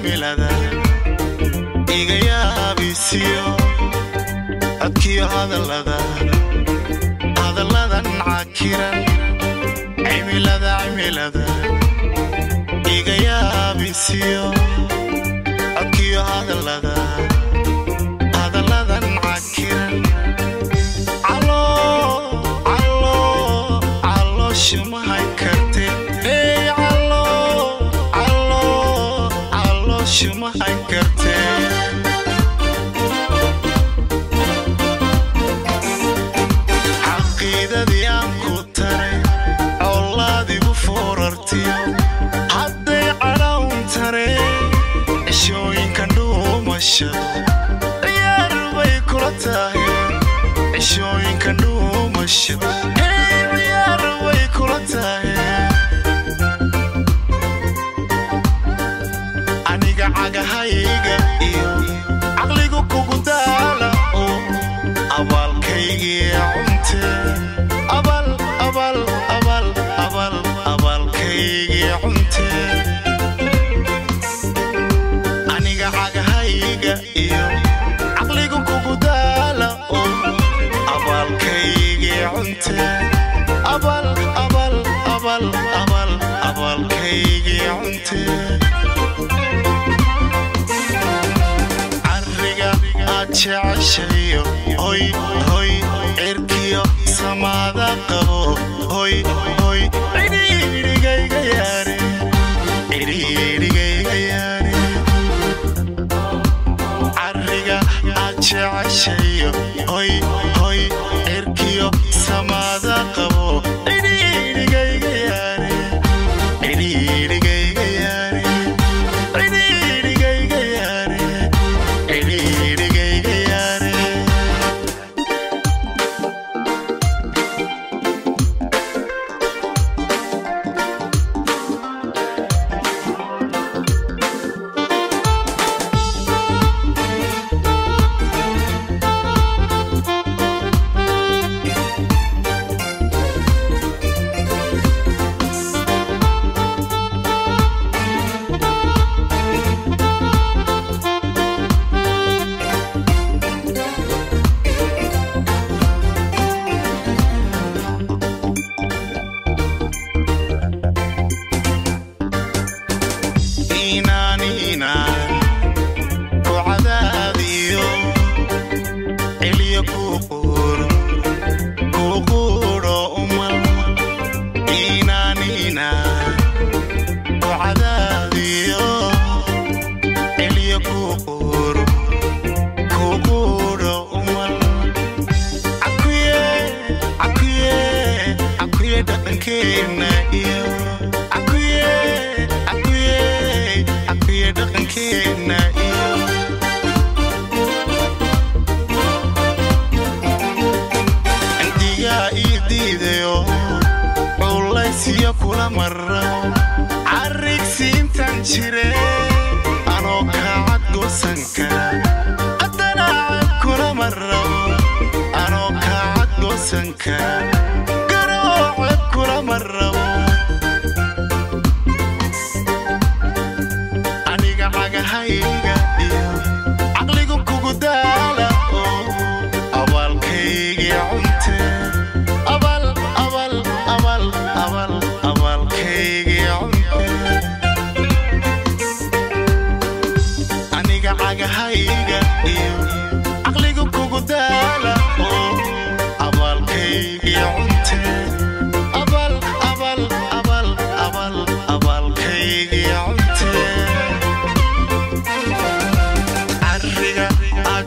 cimilada iga yaabisiyo adkiyo hadalladan cakiran cimilada iga yaabisiyo adkiyo hadalladan cakiran shumahay karte shumahay karte caqiidadii aan ku taray colaadigu foorartiyo hadday cadhawn tare cishooyinkan dhuumashada ciyaar bay kula tahay cishooyinkan dhuumashada ciyaar bay kula tahay cagahayga iyo caqligu kugu daala oo abaalkaygii cunte abaalkaygii cunte aniga cagahayga iyo caqligu kugu daala oo abaalkaygii cunte abaalkaygii cunte jeceshayo hoy cirkiyo samaada qabo hoy cidhiidhigayga yaare carriga aad jeceshayo hoy cirkiyo samaada qabo cidhiidhigayga yaare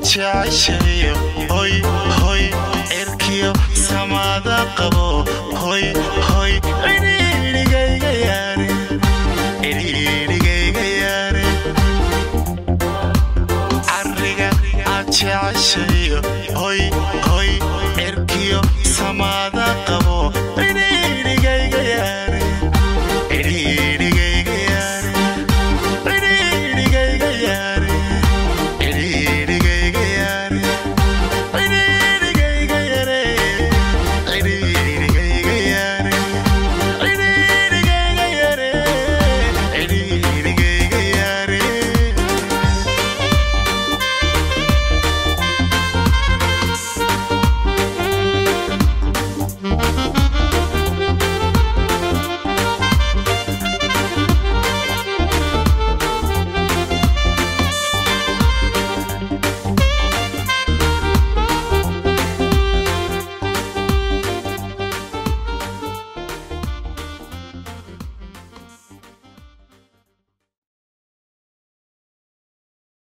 jeceshayo hoy cirkiyo samaada qabo hoy cidhiidhigayga yaare carriga aad jeceshayo hoy cirkiyo samaada